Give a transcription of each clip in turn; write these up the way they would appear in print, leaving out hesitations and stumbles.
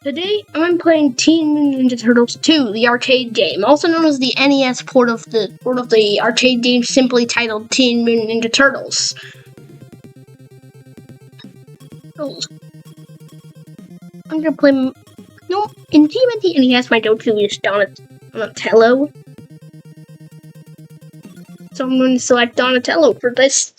Today, I'm playing Teen Mutant Ninja Turtles 2, the arcade game, also known as the NES port of the arcade game simply titled Teen Mutant Ninja Turtles. I'm gonna play... No, in TMNT NES, my go-to is Donatello. So I'm going to select Donatello for this.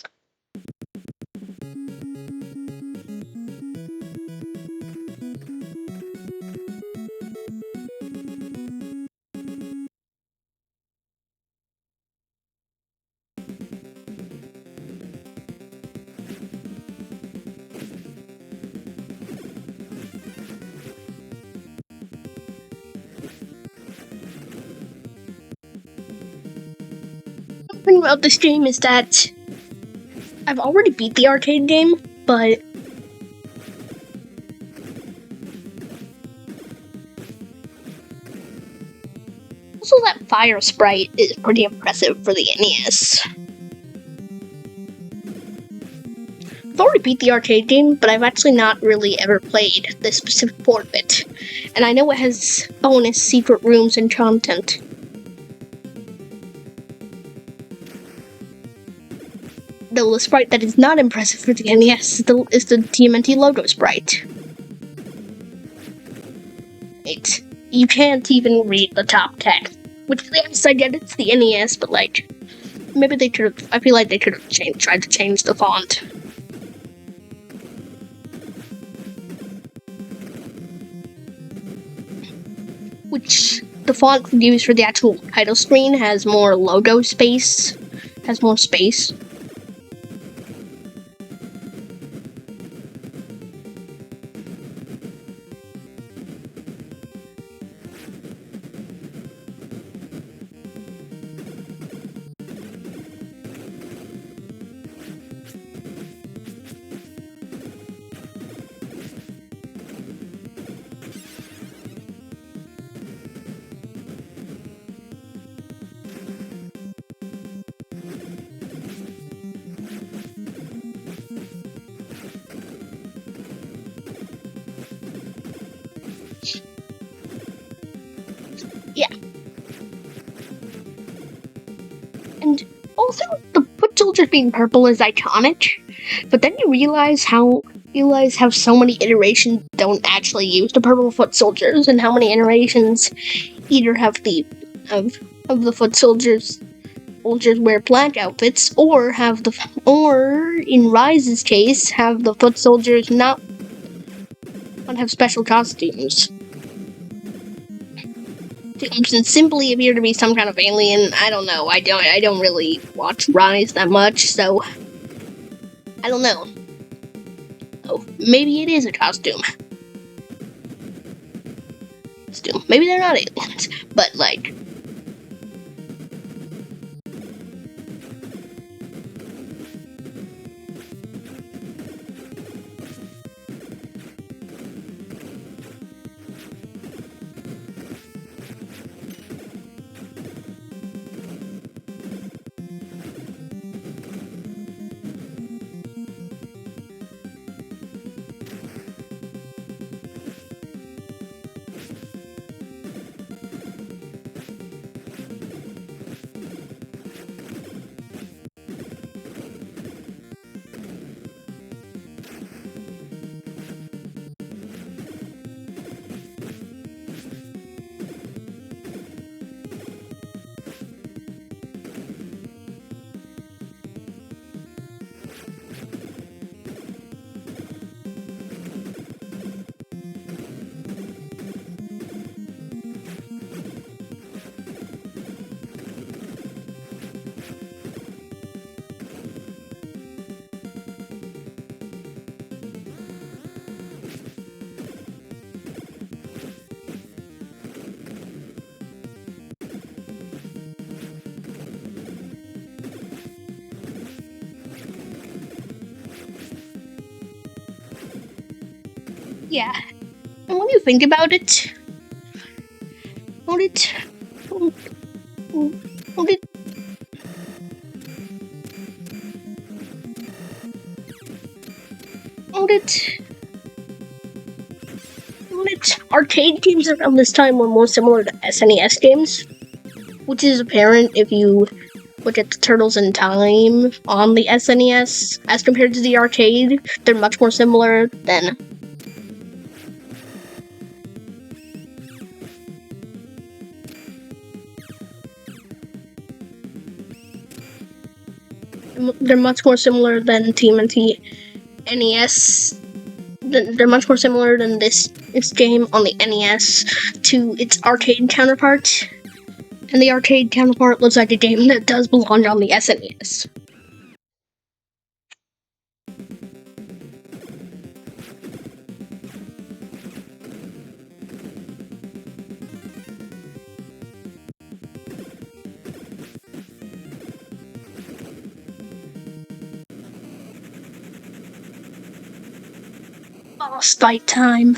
The thing about this game is that I've already beat the arcade game, but also that fire sprite is pretty impressive for the NES. I've already beat the arcade game, but I've actually not really ever played this specific port of it. And I know it has bonus secret rooms and content. Though the sprite that is not impressive for the NES is the TMNT logo sprite. You can't even read the top text. Which, yes, I get it's the NES, but like, maybe they could have, I feel like they could have tried to change the font. Which, the font used for the actual title screen has more logo space, has more space. Yeah. And also, the foot soldiers being purple is iconic, but then you realize how so many iterations don't actually use the purple foot soldiers, and how many iterations either have the foot soldiers wear black outfits, or in Rise's case, have the foot soldiers not have special costumes. And simply appear to be some kind of alien. I don't know. I don't really watch Rise that much, so I don't know. Oh, maybe it is a costume. Maybe they're not aliens, but like. Yeah. And when you think about it, Arcade games around this time were more similar to SNES games, which is apparent if you look at the Turtles in Time on the SNES as compared to the arcade. They're much more similar than TMNT NES. They're much more similar than this game on the NES to its arcade counterpart. And the arcade counterpart looks like a game that does belong on the SNES. Boss fight time.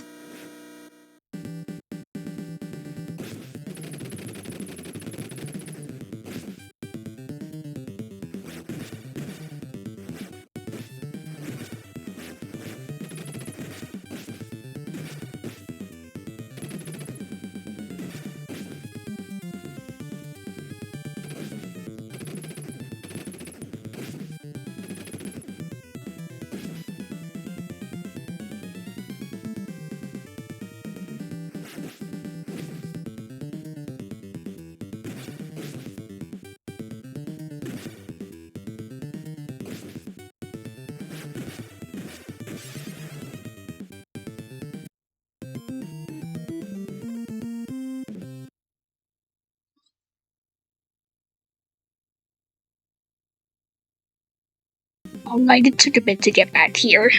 Alright, it took a bit to get back here.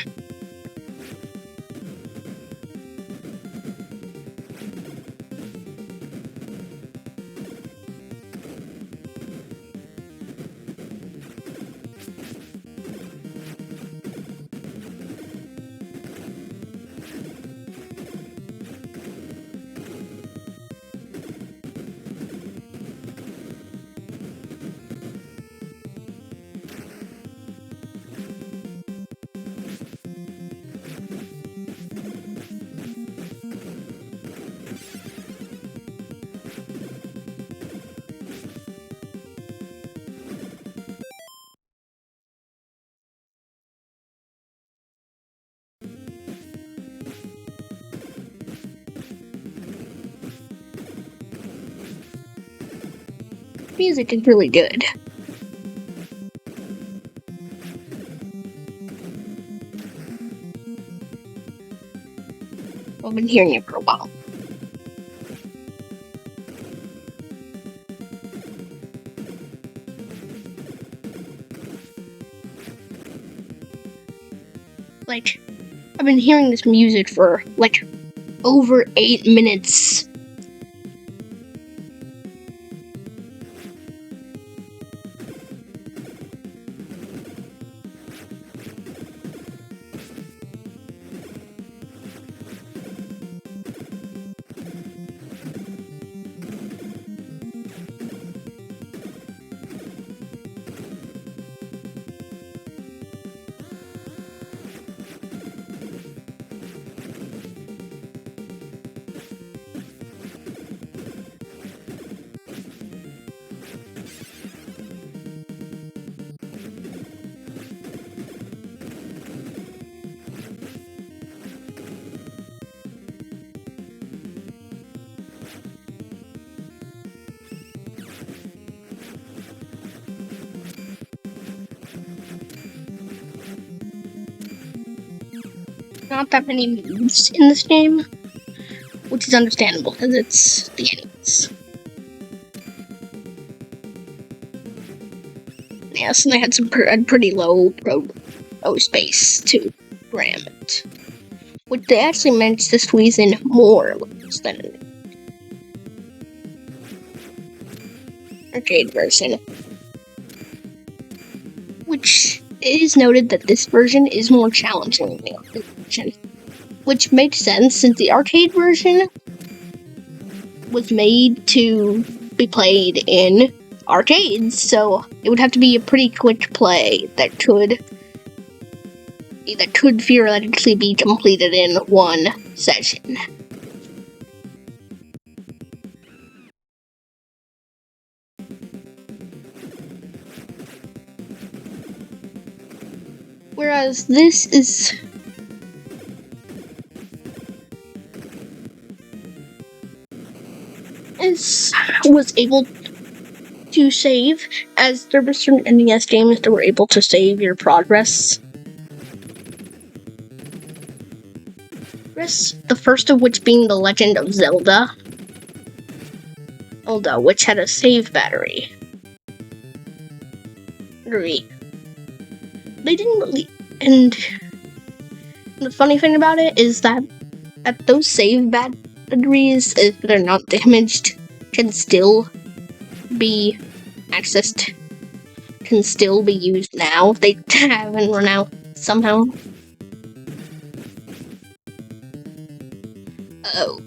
Music is really good. I've been hearing it for a while. Like, I've been hearing this music for, like, over 8 minutes. Not that many moves in this game, which is understandable because it's the NES. Yes, and they had some pretty low pro space to ram it, which they actually managed to squeeze in more levels than an arcade version. Which it is noted that this version is more challenging than the arcade version, which makes sense since the arcade version was made to be played in arcades, so it would have to be a pretty quick play that could theoretically be completed in one session. Whereas this was able to save, as there were certain NES games that were able to save your progress. The first of which being The Legend of Zelda, which had a save battery. They didn't really, and the funny thing about it is that those save batteries, if they're not damaged, can still be accessed, can still be used now. They haven't run out somehow. Oh.